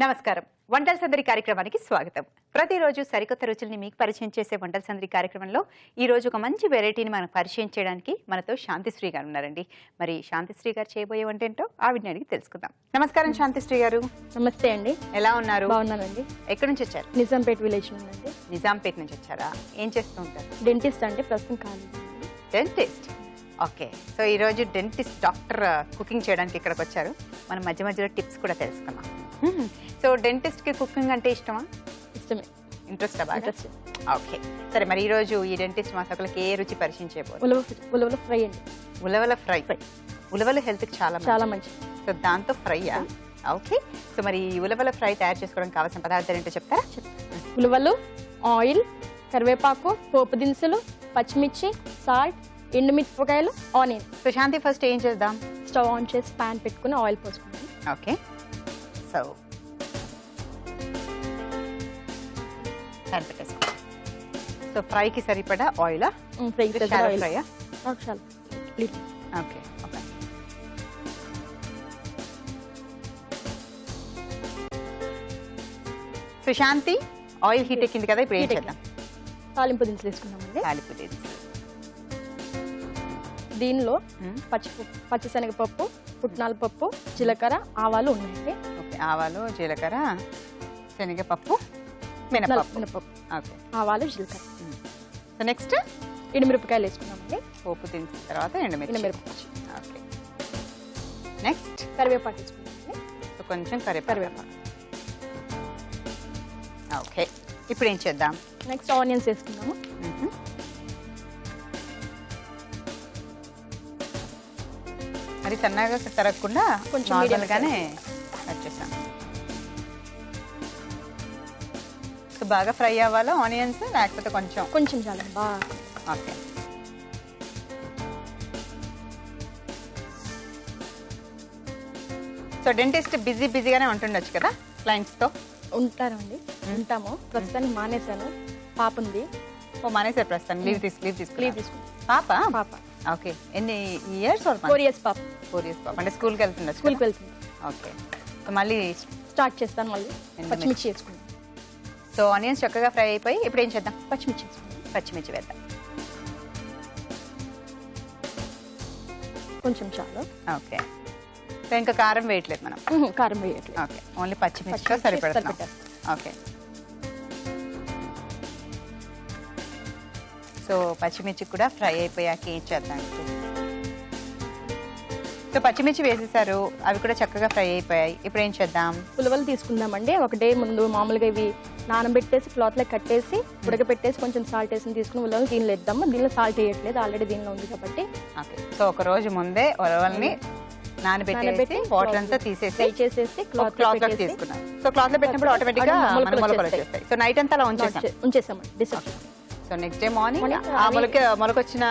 నమస్కారం. వంటల సందడి కార్యక్రమానికి స్వాగతం. ప్రతిరోజు సరికొత్త రుచుల్ని మీకు పరిచయం చేసే వంటల సందడి కార్యక్రమంలో ఈ రోజు ఒక మంచి వెరైటీని మనం పరిచయం చేయడానికి మనతో శాంతిశ్రీ గారు ఉన్నారండి. మరి శాంతిశ్రీ గారు చేయబోయే వంట ఏంటో ఆవిడని అడిగి తెలుసుకుందాం. నమస్కారం శాంతిశ్రీ గారు. నమస్తే అండి. ఎలా ఉన్నారు? బాగున్నానండి. ఎక్కడి నుంచి వచ్చారు? నిజాంపేట విలేజ్ నుండి. నిజాంపేట నుంచి వచ్చారా? ఏం చేస్తూ ఉంటారు? డెంటిస్ట్ అంటే ప్రస్తుతం ఖాళీ. డెంటిస్ట్. ఓకే, సో ఈరోజు డెంటిస్ట్ డాక్టర్ కుకింగ్ చేయడానికి ఇక్కడికి వచ్చారు. మనం మధ్య మధ్యలో టిప్స్ కూడా తెలుసుకున్నాం. సో డెంటిస్ట్కి కుకింగ్ అంటే ఇష్టమా? ఇష్టమే. ఇంట్రెస్టా బాగా? ఓకే, సరే. మరి ఈరోజు ఈ డెంటిస్ట్ మా సకులకి ఏ రుచి పరిచయం చేయబోతుంది? ఉలవల ఫ్రై అండి. ఉలవల ఫ్రై. ఉలవలు హెల్త్కి చాలా మంచిది. సో దాంతో ఫ్రైయా? ఓకే, సో మరి ఈ ఉలవల ఫ్రై తయారు చేసుకోవడానికి కావాల్సిన పదార్థాలు ఏంటో చెప్తారా? ఉలవలు, ఆయిల్, కరివేపాకు, పోపు దినుసులు, పచ్చిమిర్చి, సాల్ట్, ఎండుమిరపకాయలు, ఆనియన్. సో శాంతి, ఫస్ట్ ఏం చేద్దాం? స్టవ్ ఆన్ చేసి ప్యాన్ పెట్టుకుని ఆయిల్ పోసుకుంటాం. ఓకే, సో ప్యాన్ పెట్టేసుకో. సో ఫ్రైకి సరిపడా ఆయిలా? ఫ్రై షాలో ఫ్రైయా? Okay okay. So Shanti, oil heat ఎక్కింది కదా, ఇప్పుడు ఏం చేద్దాం? తాలింపు దినుసులు వేసుకున్నామండి. తాలింపు దినుసులు. దీనిలో పచ్చిశనగపప్పు, పుట్నాల పప్పు, జీలకర్ర, ఆవాలు ఉన్నాయండి. ఓకే, ఆవాలు, జీలకర్ర, శనగపప్పు, మినపప్పు. మినపప్పు, ఓకే, ఆవాలు, జీలకర్ర. సో నెక్స్ట్ ఎండుమిరపకాయలు వేసుకున్నామండి. పోపు దినుసుల తర్వాత ఎండుమిరపకాయ. ఓకే, నెక్స్ట్ కరివేపాకు వేసుకున్నామండి. సో కొంచెం కరివేపాకు. ఓకే, ఇప్పుడు ఏం చేద్దాం? నెక్స్ట్ ఆనియన్స్ వేసుకున్నాము. మరి సన్నగా తరగకుండా కొంచెం నార్మల్గానే కట్ చేసాం. సో బాగా ఫ్రై అవ్వాలా ఆనియన్స్, లేకపోతే కొంచెం? కొంచెం చాలా బాగా. ఓకే, సో డెంటిస్ట్ బిజీగానే ఉంటుండొచ్చు కదా క్లయింట్స్తో? ఉంటారండి, ఉంటాము. ప్రస్తుతానికి మానేశాను, పాప ఉంది. ఓ మానేసారు ప్రస్తుతం, లీవ్ లీవ్ తీసుకుని. తీసుకుంటాం. పాప? పాప ఓకే, ఎన్ని ఇయర్స్? 4 years పాప. 4 years పాప. అంటే స్కూల్కి వెళ్తుండొచ్చు. స్కూల్కి వెళ్తుంది. ఓకే, సో మళ్ళీ స్టార్ట్ చేస్తాను. మళ్ళీ పచ్చిమిర్చి వేసుకుంటాం. సో ఆనియన్స్ చక్కగా ఫ్రై అయిపోయి ఇప్పుడు ఏం చేద్దాం? పచ్చిమిర్చి వేసుకుంటాం. పచ్చిమిర్చి వేద్దాం. కొంచెం చాలు. ఓకే, సో ఇంకా కారం వేయట్లేదు మనం? కారం వేయట్లేదు. ఓకే, ఓన్లీ పచ్చిమిర్చితో సరిపెడతాం. ఓకే, సో పచ్చిమిర్చి కూడా ఫ్రై అయిపోయాక ఏం చేద్దాం ఇప్పుడు? సో పచ్చిమిర్చి వేసేసారు, అవి కూడా చక్కగా ఫ్రై అయిపోయాయి. ఇప్పుడు ఏం చేద్దాం? ఉలవలు తీసుకుందామండి. ఒక డే ముందు మామూలుగా ఇవి నానబెట్టేసి క్లాత్లో కట్టేసి ఉడకబెట్టేసి కొంచెం సాల్ట్ వేసి తీసుకుని ఉలవలు దీనిలో వేద్దాము. దీనిలో సాల్ట్ వేయట్లేదు, ఆల్రెడీ దీనిలో ఉంది కాబట్టి. ఓకే, సో ఒక రోజు ముందే ఉలవల్ని నానబెట్టి వాటర్ అంతా తీసేసి ఫ్రై చేసేసి క్లాత్ లో తీసుకున్నాం. సో క్లాత్ లో పెట్టినప్పుడు ఆటోమేటిక్ గా మొలకలు వచ్చేస్తాయి. సో నైట్ అంతా అలా ఉంచేసామండి. December. So next day morning ఆ మొలకొచ్చిన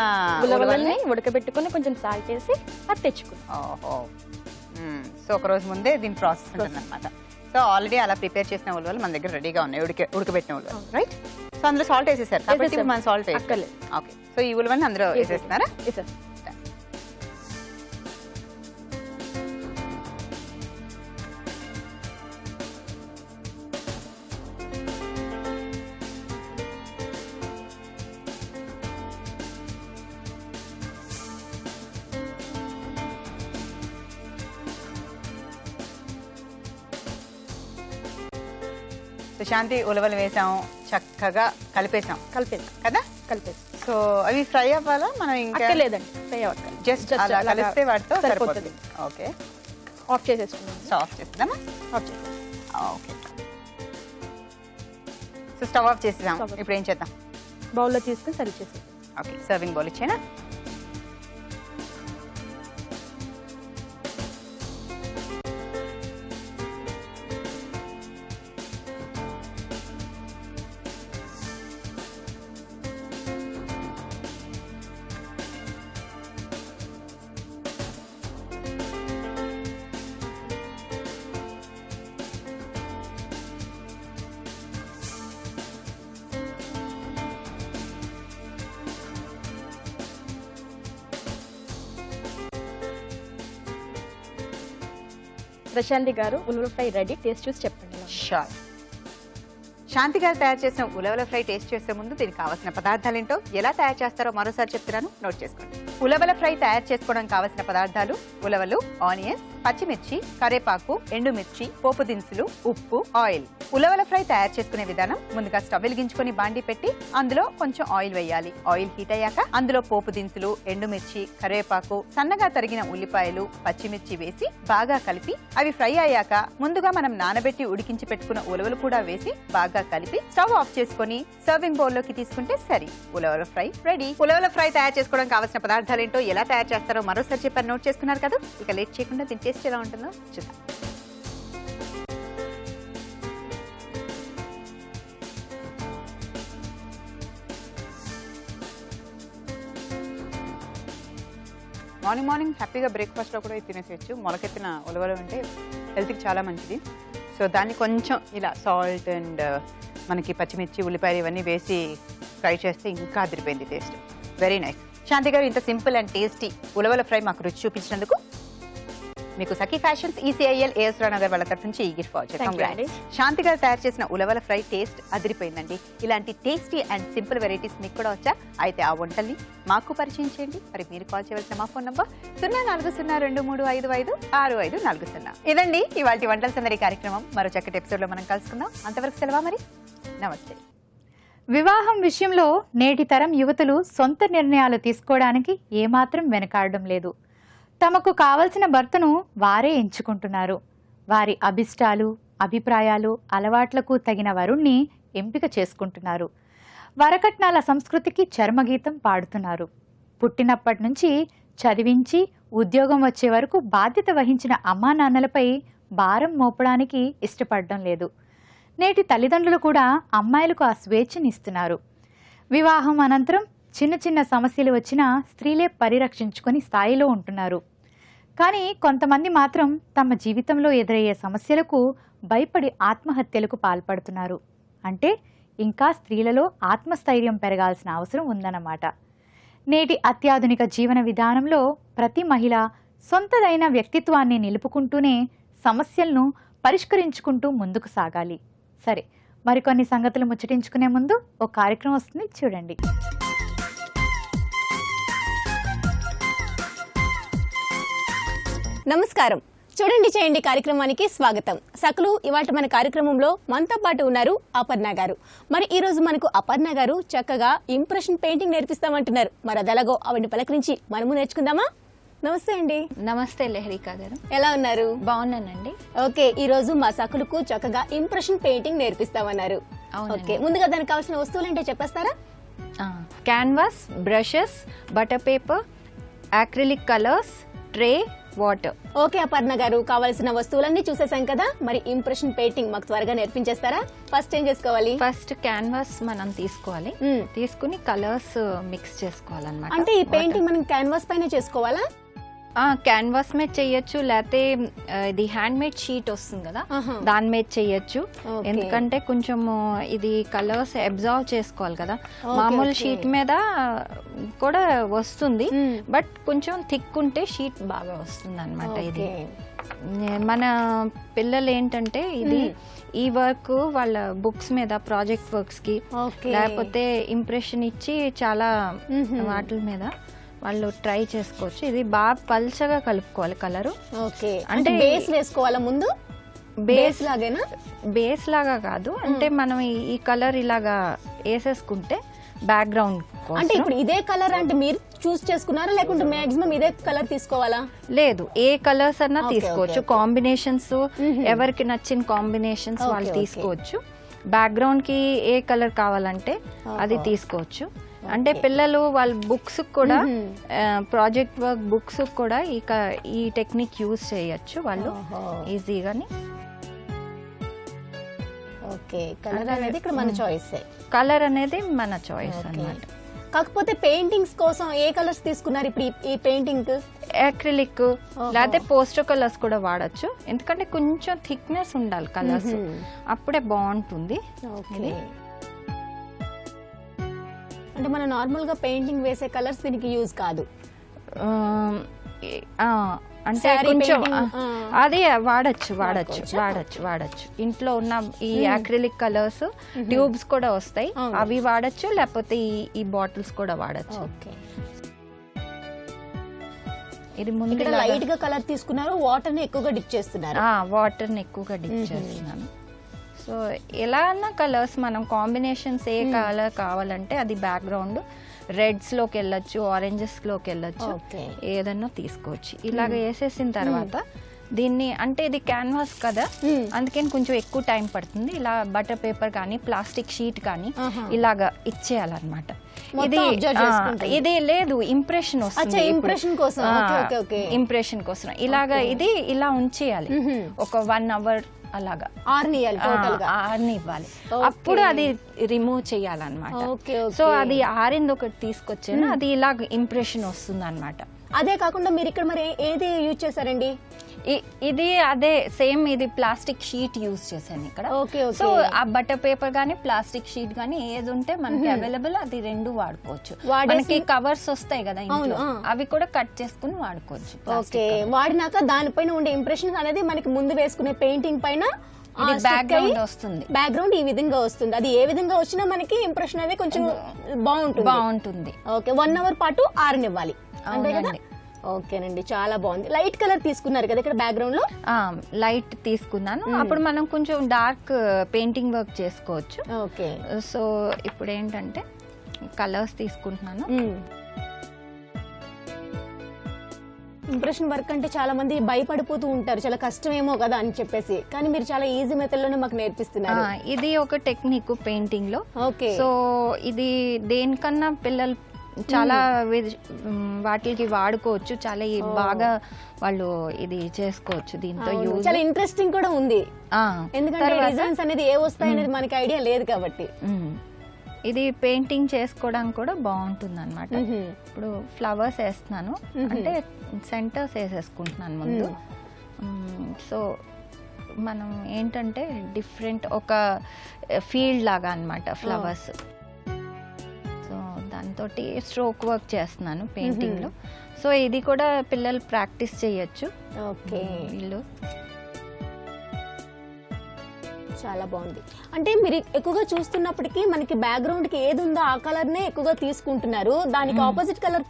ఉలవల్ని ఉడకబెట్టుకుని కొంచెం సాల్ట్ వేసి అది తెచ్చుకున్నాం. ఓహో, సో ఒక రోజు ముందే దీని ప్రాసెస్ ఉంటుంది అనమాట. సో ఆల్రెడీ అలా ప్రిపేర్ చేసిన ఉలవలు మన దగ్గర రెడీగా ఉన్నాయి, ఉడకబెట్టిన ఉలవలు, రైట్? సో అందులో సాల్ట్ వేసేసారు కాబట్టి మనం సాల్ట్ అక్కర్లేదు. ఓకే, సో ఈ ఉలవల్ని అందులో వేసేస్తున్నారా? శాంతి ఉలవలు వేసాం, చక్కగా కలిపేసాం కదా? సో అవి ఫ్రై అవ్వాలా మనం? ఇంకా లేదండి, ఫ్రై అవ్వాలి. జస్ట్ అలా కలిస్తే వాటితో సరిపోతుంది. ఓకే, ఆఫ్ చేసేసుకున్నాం. సో ఆఫ్ చేద్దామా? ఆఫ్ చేసేస్తాం. ఓకే, సో స్టవ్ ఆఫ్ చేసేద్దాం. ఇప్పుడు ఏం చేద్దాం? బౌల్లో తీసుకుని సర్వ్ చేసేద్దాం. ఓకే, సర్వింగ్ బౌల్ ఇచ్చేనా? ప్రశాంతి గారు, ఉలవల ఫ్రై రెడీ. టేస్ట్ చూసి చెప్పండి. షూర్. శాంతి గారు తయారు చేసిన ఉలవల ఫ్రై టేస్ట్ చేసే ముందు దీనికి కావాల్సిన పదార్థాలు ఏంటో, ఎలా తయారు చేస్తారో మరోసారి చెప్తున్నాను, నోట్ చేసుకోండి. ఉలవల ఫ్రై తయారు చేసుకోవడం కావాల్సిన పదార్థాలు: ఉలవలు, ఆనియన్స్, పచ్చిమిర్చి, కరేపాకు, ఎండుమిర్చి, పోపు దినుసులు, ఉప్పు, ఆయిల్. ఉలవల ఫ్రై తయారు చేసుకునే విధానం: ముందుగా స్టవ్ వెలిగించుకొని బాండి పెట్టి అందులో కొంచెం ఆయిల్ వేయాలి. ఆయిల్ హీట్ అయ్యాక అందులో పోపు దినుసులు, ఎండుమిర్చి, కరేపాకు, సన్నగా తరిగిన ఉల్లిపాయలు, పచ్చిమిర్చి వేసి బాగా కలిపి అవి ఫ్రై అయ్యాక ముందుగా మనం నానబెట్టి ఉడికించి పెట్టుకున్న ఉలవలు కూడా వేసి బాగా కలిపి స్టవ్ ఆఫ్ చేసుకుని సర్వింగ్ బౌల్ లోకి తీసుకుంటే సరి, ఉలవల ఫ్రై రెడీ. ఉలవల ఫ్రై తయారు చేసుకోవడం కావాల్సిన పదార్థాలు ఏంటో, ఎలా తయారు చేస్తారో మరోసారి చెప్పారు, నోట్ చేసుకున్నారు కదా? ఇక లేట్ చేయకుండా దీని టేస్ట్ ఎలా ఉంటుందో చూద్దాం. మార్నింగ్ హ్యాపీగా బ్రేక్ఫాస్ట్లో కూడా తినేసేయచ్చు. మొలకెత్తిన ఉలవలు అంటే హెల్త్కి చాలా మంచిది. సో దాన్ని కొంచెం ఇలా సాల్ట్ అండ్ మనకి పచ్చిమిర్చి, ఉల్లిపాయలు ఇవన్నీ వేసి ఫ్రై చేస్తే ఇంకా అదిరిపోయింది టేస్ట్. Very nice. శాంతి గారు, ఇంత సింపుల్ అండ్ టేస్టీ ఉలవల ఫ్రై మాకు రుచి చూపించినందుకు మీకు సఖీ ఫ్యాషన్స్ ECIL AS రావు నగర్ వాళ్ళ తరఫు నుంచి ఈ గిఫ్ట్ వౌచర్. శాంతి గారు తయారు చేసిన ఉలవల ఫ్రై టేస్ట్ అదిరిపోయిందండి. ఇలాంటి టేస్టీ అండ్ సింపుల్ వెరైటీస్ మీకు కూడా వచ్చా? అయితే ఆ వంటల్ని మాకు పరిచయం చేయండి. మరి మీరు కాల్ చేయవలసిన మా ఫోన్ నంబర్ 0402235540. ఇదండి ఇవాళ వంటల సందడి కార్యక్రమం. మరో చక్కటి ఎపిసోడ్ లో మనం కలుసుకుందాం. అంతవరకు సెలవా మరి. నమస్తే. వివాహం విషయంలో నేటి తరం యువతులు సొంత నిర్ణయాలు తీసుకోవడానికి ఏమాత్రం వెనకాడడం లేదు. తమకు కావలసిన భర్తను వారే ఎంచుకుంటున్నారు. వారి అభిష్టాలు, అభిప్రాయాలు, అలవాట్లకు తగిన వరుణ్ణి ఎంపిక చేసుకుంటున్నారు. వరకట్నాల సంస్కృతికి చర్మగీతం పాడుతున్నారు. పుట్టినప్పటి నుంచి చదివించి ఉద్యోగం వచ్చే వరకు బాధ్యత వహించిన అమ్మా నాన్నలపై భారం మోపడానికి ఇష్టపడడం లేదు. నేటి తల్లిదండ్రులు కూడా అమ్మాయిలకు ఆ స్వేచ్ఛనిస్తున్నారు. వివాహం అనంతరం చిన్న చిన్న సమస్యలు వచ్చినా స్త్రీలే పరిరక్షించుకొని స్థాయిలో ఉంటున్నారు. కానీ కొంతమంది మాత్రం తమ జీవితంలో ఎదురయ్యే సమస్యలకు భయపడి ఆత్మహత్యలకు పాల్పడుతున్నారు. అంటే ఇంకా స్త్రీలలో ఆత్మస్థైర్యం పెరగాల్సిన అవసరం ఉందన్నమాట. నేటి అత్యాధునిక జీవన విధానంలో ప్రతి మహిళ సొంతదైన వ్యక్తిత్వాన్ని నిలుపుకుంటూనే సమస్యలను పరిష్కరించుకుంటూ ముందుకు సాగాలి. సరే, మరికొన్ని సంగతులు ముచ్చటించుకునే ముందు ఓ కార్యక్రమం వస్తుంది, చూడండి. నమస్కారం. చూడండి చేయండి కార్యక్రమానికి స్వాగతం. సకలు ఇవాళ మన కార్యక్రమంలో మనతో పాటు ఉన్నారు అపర్ణ గారు. మరి ఈ రోజు మనకు అపర్ణ గారు చక్కగా ఇంప్రెషన్ పెయింటింగ్ నేర్పిస్తామంటున్నారు. మరి అదెలాగో ఆవిడని పలకరించి మనము నేర్చుకుందామా? నమస్తే అండి. నమస్తే లహరికా గారు. ఎలా ఉన్నారు? బాగున్నానండి. ఓకే, ఈ రోజు మా సకులకు చక్కగా ఇంప్రెషన్ పెయింటింగ్ నేర్పిస్తామన్నారు. ఓకే, ముందుగా దానికి కావాల్సిన వస్తువులు ఏంటో చెప్పేస్తారా? Canvas, brushes, butter paper, acrylic colours, tray, water. Okay Aparna garu, కావాల్సిన వస్తువులన్నీ చూసేసాం కదా. మరి ఇంప్రెషన్ పెయింటింగ్ మాకు త్వరగా నేర్పించేస్తారా? ఫస్ట్ ఏం చేసుకోవాలి? ఫస్ట్ క్యాన్వాస్ మనం తీసుకోవాలి. తీసుకుని కలర్స్ మిక్స్ చేసుకోవాలన్నమాట. అంటే ఈ పెయింటింగ్ మనం క్యాన్వాస్ పైన చేసుకోవాలా? క్యాన్వాస్ మీద చెయ్యొచ్చు, లేకపోతే ఇది హ్యాండ్ మేడ్ షీట్ వస్తుంది కదా, దాని మీద చెయ్యొచ్చు. ఎందుకంటే కొంచెం ఇది కలర్స్ అబ్జర్వ్ చేసుకోవాలి కదా. మామూలు షీట్ మీద కూడా వస్తుంది, బట్ కొంచెం థిక్ ఉంటే షీట్ బాగా వస్తుంది అన్నమాట. ఇది మన పిల్లలు ఏంటంటే ఇది ఈ వర్క్ వాళ్ళ బుక్స్ మీద ప్రాజెక్ట్ వర్క్స్ కి లేకపోతే ఇంప్రెషన్ ఇచ్చి చాలా వాటి మీద వాళ్ళు ట్రై చేసుకోవచ్చు. ఇది బాగా పల్చగా కలుపుకోవాలి కలరు. ఓకే, అంటే బేస్ వేసుకోవాలా ముందు? బేస్ లాగేనా? బేస్ లాగా కాదు, అంటే మనం ఈ కలర్ ఇలాగా వేసేసుకుంటే బ్యాక్గ్రౌండ్. అంటే ఇప్పుడు ఇదే కలర్ అంటే మీరు చూస్ చేసుకున్నారా, లేకుంటే మాక్సిమం ఇదే కలర్ తీసుకోవాలా? లేదు, ఏ కలర్స్ అన్నా తీసుకోవచ్చు. కాంబినేషన్స్ ఎవరికి నచ్చిన కాంబినేషన్స్ వాళ్ళు తీసుకోవచ్చు. బ్యాక్గ్రౌండ్ కి ఏ కలర్ కావాలంటే అది తీసుకోవచ్చు. అంటే పిల్లలు వాళ్ళ బుక్స్ కూడా ప్రాజెక్ట్ వర్క్ బుక్స్ కూడా ఈ టెక్నిక్ యూజ్ చేయొచ్చు వాళ్ళు ఈజీగాని. ఓకే, కలర్ అనేది ఇక్కడ మన చాయిస్. కలర్ అనేది మన చాయిస్ అన్నమాట. కాకపోతే పెయింటింగ్స్ కోసం ఏ కలర్స్ తీసుకున్నారు ఇప్పుడు ఈ పెయింటింగ్? అక్రిలిక్ లేకపోతే పోస్టర్ కలర్స్ కూడా వాడచ్చు. ఎందుకంటే కొంచెం థిక్నెస్ ఉండాలి కలర్స్, అప్పుడే బాగుంటుంది. అంటే మనం నార్మల్ గా పెయింటింగ్ వేసే కలర్స్ దీనికి యూజ్ కాదు. అంటే కొంచెం అది వాడచ్చు. ఇంట్లో ఉన్న ఈ అక్రిలిక్ కలర్స్ ట్యూబ్స్ కూడా వస్తాయి, అవి వాడచ్చు. లేకపోతే ఈ బాటిల్స్ కూడా వాడచ్చు. ఇది ముందు లైట్ గా కలర్ తీసుకున్నారు, వాటర్ ని ఎక్కువగా డిప్ చేస్తున్నారు. వాటర్ ని ఎక్కువగా డిప్ చేస్తున్నాను. సో ఎలా అన్నా కలర్స్ మనం కాంబినేషన్స్ ఏ కలర్ కావాలంటే అది బ్యాక్గ్రౌండ్ రెడ్స్ లోకి వెళ్ళొచ్చు, ఆరెంజెస్ లోకి వెళ్ళొచ్చు, ఏదన్నా తీసుకోవచ్చు. ఇలాగ వేసేసిన తర్వాత దీన్ని, అంటే ఇది క్యాన్వాస్ కదా, అందుకని కొంచెం ఎక్కువ టైం పడుతుంది. ఇలా బటర్ పేపర్ కానీ ప్లాస్టిక్ షీట్ కానీ ఇలాగ ఇచ్చేయాలన్నమాట. ఇది లేదు, ఇంప్రెషన్ వస్తుంది. ఇంప్రెషన్ కోసం ఇలాగా ఇది ఇలా ఉంచేయాలి ఒక 1 hour అలాగా. ఆరనివ్వాలి, అప్పుడు అది రిమూవ్ చేయాలన్నమాట. సో అది ఆరింది ఒకటి తీసుకొచ్చాను, అది ఇలాగ ఇంప్రెషన్ వస్తుంది అనమాట. అదే కాకుండా మీరు ఇక్కడ మరి ఏది యూజ్ చేశారండి? ఇది అదే సేమ్, ఇది ప్లాస్టిక్ షీట్ యూజ్ చేశాను ఇక్కడ. ఓకే. సో ఆ బటర్ పేపర్ గానీ ప్లాస్టిక్ షీట్ గానీ ఏది ఉంటే మనకి అవైలబుల్ అది రెండు వాడుకోవచ్చు. మనకి కవర్స్ వస్తాయి కదా ఇంట్లో, అవి కూడా కట్ చేసుకుని వాడుకోవచ్చు. ఓకే, వాడినాక దానిపైన ఉండే ఇంప్రెషన్ అనేది మనకి ముందు వేసుకునే పెయింటింగ్ పైన బ్యాక్గ్రౌండ్ వస్తుంది. బ్యాక్గ్రౌండ్ ఈ విధంగా వస్తుంది. అది ఏ విధంగా వచ్చినా మనకి ఇంప్రెషన్ అనేది కొంచెం బాగుంటుంది. ఓకే, 1 hour పాటు ఆరనివ్వాలి అంతే కదా? ఓకేనండి, చాలా బాగుంది. లైట్ కలర్ తీసుకున్నారు కదా ఇక్కడ బ్యాక్గ్రౌండ్ లో? లైట్ తీసుకున్నాను. అప్పుడు మనం కొంచెం డార్క్ పెయింటింగ్ వర్క్ చేసుకోవచ్చు. ఓకే, సో ఇప్పుడు ఏంటంటే కలర్స్ తీసుకుంటున్నాను. ఇంప్రెషన్ వర్క్ అంటే చాలా మంది భయపడిపోతూ ఉంటారు, చాలా కష్టమేమో కదా అని చెప్పేసి, కానీ మీరు చాలా ఈజీ మెథడ్ లోనే మాకు నేర్పిస్తున్నారు. ఇది ఒక టెక్నిక్ పెయింటింగ్ లో. ఓకే, సో ఇది దేనికన్నా పిల్లలు చాలా వాటికి వాడుకోవచ్చు, చాలా బాగా వాళ్ళు ఇది చేసుకోవచ్చు. దీంతో చాలా ఇంట్రెస్టింగ్ కూడా ఉంది, ఎందుకంటే డిజైన్స్ అనేది ఏ వస్తాయి అనేది మనకి ఐడియా లేదు కాబట్టి. ఇది పెయింటింగ్ చేసుకోవడానికి కూడా బాగుంటుంది అనమాట. ఇప్పుడు ఫ్లవర్స్ వేస్తున్నాను, అంటే సెంటర్స్ వేసేసుకుంటున్నాను ముందు. సో మనం ఏంటంటే డిఫరెంట్ ఒక ఫీల్డ్ లాగా అనమాట ఫ్లవర్స్. సో దాంతో స్ట్రోక్ వర్క్ చేస్తున్నాను పెయింటింగ్ లో. సో ఇది కూడా పిల్లలు ప్రాక్టీస్ చేయొచ్చు. ఓకే, వీళ్ళు చాలా బాగుంది. అంటే మీరు ఎక్కువగా చూస్తున్నప్పటికీ మనకి బ్యాక్గ్రౌండ్ కి ఏది ఉందో ఆ కలర్ నే ఎక్కువగా తీసుకుంటున్నారు, దానికి ఆపోజిట్ కలర్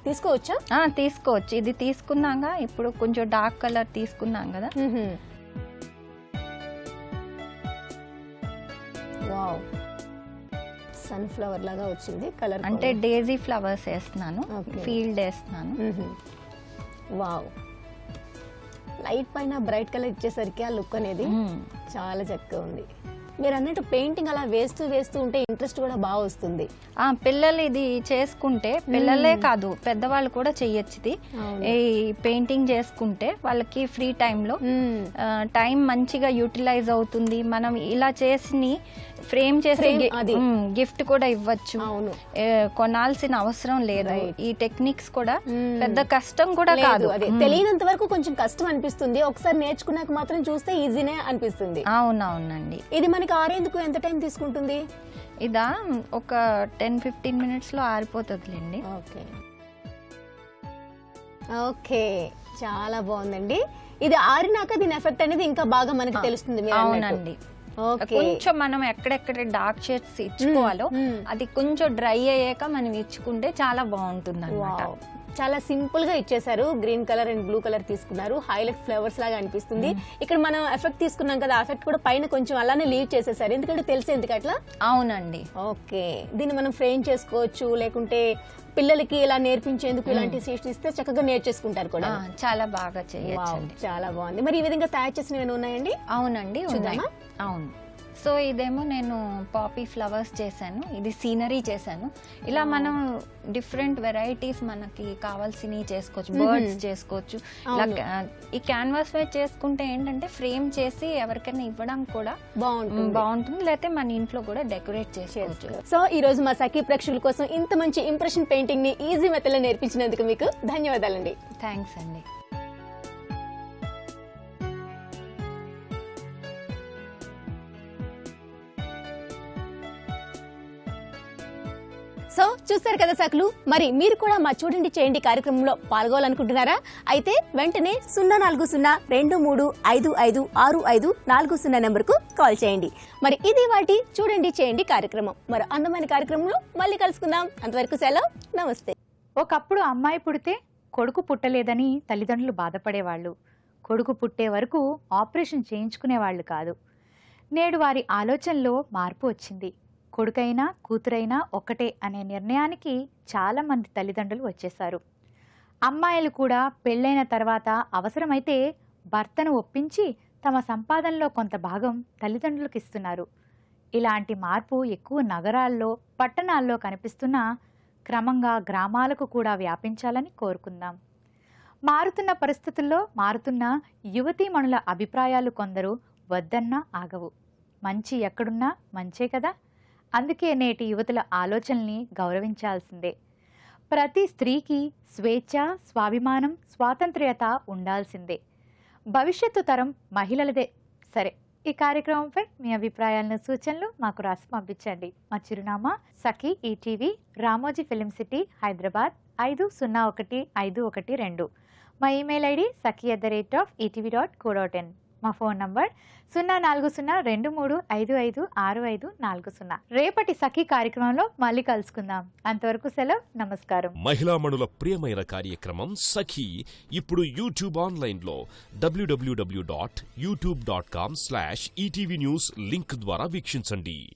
తీసుకోవచ్చా? తీసుకోవచ్చు. ఇది తీసుకున్నాక ఇప్పుడు కొంచెం డార్క్ కలర్ తీసుకున్నాం కదా. వావ్, సన్ ఫ్లవర్ లాగా వచ్చింది కలర్. అంటే డేజీ ఫ్లవర్స్ వేస్తున్నాను, ఫీల్డ్ వేస్తున్నాను. వావ్, లైట్ పైన బ్రైట్ కలర్ ఇచ్చేసరికి ఆ లుక్ అనేది చాలా చక్కగా ఉంది. మీరు అన్నట్టు పెయింటింగ్ అలా వేస్తూ ఉంటే ఇంట్రెస్ట్ కూడా బాగా వస్తుంది. పిల్లలు ఇది చేసుకుంటే, పిల్లలే కాదు పెద్దవాళ్ళు కూడా చెయ్యొచ్చు. ఇది ఈ పెయింటింగ్ చేసుకుంటే వాళ్ళకి ఫ్రీ టైంలో టైం మంచిగా యూటిలైజ్ అవుతుంది. మనం ఇలా చేసి ఫ్రేమ్ చేసి గిఫ్ట్ కూడా ఇవ్వచ్చు, కొనాల్సిన అవసరం లేదు. ఈ టెక్నిక్స్ కూడా పెద్ద కష్టం కూడా కాదు. తెలియనంత వరకు కొంచెం కష్టం అనిపిస్తుంది, ఒకసారి నేర్చుకున్నాక మాత్రం చూస్తే ఈజీనే అనిపిస్తుంది. అవునవునండి. ఇది మనకి ఆరేందుకు ఎంత టైం తీసుకుంటుంది? ఇదా ఒక 10-15 minutes లో ఆరిపోతుందిలేండి. ఓకే ఓకే, చాలా బాగుందండి. ఇది ఆరినాక దీని ఎఫెక్ట్ అనేది ఇంకా బాగా మనకి తెలుస్తుంది. అవునండి, కొంచెం మనం ఎక్కడెక్కడ డార్క్ షేడ్స్ ఇచ్చుకోవాలో అది కొంచెం డ్రై అయ్యాక మనం ఇచ్చుకుంటే చాలా బాగుంటుంది అన్నమాట. చాలా సింపుల్ గా ఇచ్చేసారు. Green colour and blue colour తీసుకున్నారు, హైలైట్ ఫ్లవర్స్ లాగా అనిపిస్తుంది. ఇక్కడ మనం ఎఫెక్ట్ తీసుకున్నాం కదా, ఆ ఎఫెక్ట్ కూడా పైన కొంచెం అలానే లీవ్ చేసేసారు, ఎందుకంటే తెలిసేందుకు అట్లా. అవునండి. ఓకే, దీన్ని మనం ఫ్రేమ్ చేసుకోవచ్చు, లేకుంటే పిల్లలకి ఇలా నేర్పించేందుకు ఇలాంటి సీట్స్ ఇస్తే చక్కగా నేర్చేసుకుంటారు కూడా. చాలా బాగా చేయొచ్చు. చాలా బాగుంది. మరి ఈ విధంగా తయారు చేసినవి ఏమైనా ఉన్నాయండి? అవునండి, చూద్దామా? అవును. సో ఇదేమో నేను పాపీ ఫ్లవర్స్ చేశాను, ఇది సీనరీ చేశాను. ఇలా మనం డిఫరెంట్ వెరైటీస్ మనకి కావాల్సినవి చేసుకోవచ్చు, బర్డ్స్ చేసుకోవచ్చు. ఇలా ఈ క్యాన్వాస్ మీద చేసుకుంటే ఏంటంటే ఫ్రేమ్ చేసి ఎవరికైనా ఇవ్వడం కూడా బాగుంటుంది, లేకపోతే మన ఇంట్లో కూడా డెకరేట్ చేసుకోవచ్చు. సో ఈ రోజు మా సఖీ ప్రేక్షకుల కోసం ఇంత మంచి ఇంప్రెషన్ పెయింటింగ్ ని ఈజీ మెథడ్ లో నేర్పించినందుకు మీకు ధన్యవాదాలండి. థ్యాంక్స్ అండి. సో చూస్తారు కదా సకులు, మరి మీరు కూడా మా చూడండి చేయండి కార్యక్రమంలో పాల్గొనాలనుకుంటున్నారా? అయితే వెంటనే 0402355556540 నెంబర్కు కాల్ చేయండి. మరి ఇది వాటి చూడండి చేయండి కార్యక్రమం. మరి అందమైన కార్యక్రమంలో మళ్ళీ కలుసుకుందాం. అంతవరకు సెలవు, నమస్తే. ఒకప్పుడు అమ్మాయి పుడితే కొడుకు పుట్టలేదని తల్లిదండ్రులు బాధపడేవాళ్ళు. కొడుకు పుట్టే వరకు ఆపరేషన్ చేయించుకునేవాళ్ళు కాదు. నేడు వారి ఆలోచనలో మార్పు వచ్చింది. కొడుకైనా కూతురైనా ఒక్కటే అనే నిర్ణయానికి చాలామంది తల్లిదండ్రులు వచ్చేశారు. అమ్మాయిలు కూడా పెళ్ళైన తర్వాత అవసరమైతే భర్తను ఒప్పించి తమ సంపాదనలో కొంత భాగం తల్లిదండ్రులకు ఇస్తున్నారు. ఇలాంటి మార్పు ఎక్కువ నగరాల్లో, పట్టణాల్లో కనిపిస్తున్నా క్రమంగా గ్రామాలకు కూడా వ్యాపించాలని కోరుకుందాం. మారుతున్న పరిస్థితుల్లో మారుతున్న యువతీమణుల అభిప్రాయాలు కొందరు వద్దన్నా ఆగవు. మంచి ఎక్కడున్నా మంచే కదా. అందుకే నేటి యువతుల ఆలోచనల్ని గౌరవించాల్సిందే. ప్రతి స్త్రీకి స్వేచ్ఛ, స్వాభిమానం, స్వాతంత్ర్యత ఉండాల్సిందే. భవిష్యత్తు తరం మహిళలదే. సరే, ఈ కార్యక్రమంపై మీ అభిప్రాయాలను, సూచనలు మాకు రాసి పంపించండి. మా చిరునామా సఖీ ఈటీవీ, రామోజీ ఫిలిం సిటీ, హైదరాబాద్ 501512. మా ఇమెయిల్ ఐడి saki@etv.co.in. మా ఫోన్ నంబర్ 0402355640. రేపటి సఖీ కార్యక్రమంలో మళ్ళీ కలుసుకుందాం. అంతవరకు సెలవు, నమస్కారం. మహిళామణుల ప్రియమైన కార్యక్రమం సఖీ ఇప్పుడు యూట్యూబ్ ఆన్లైన్లో www.youtube.com/etv news లింక్ ద్వారా వీక్షించండి.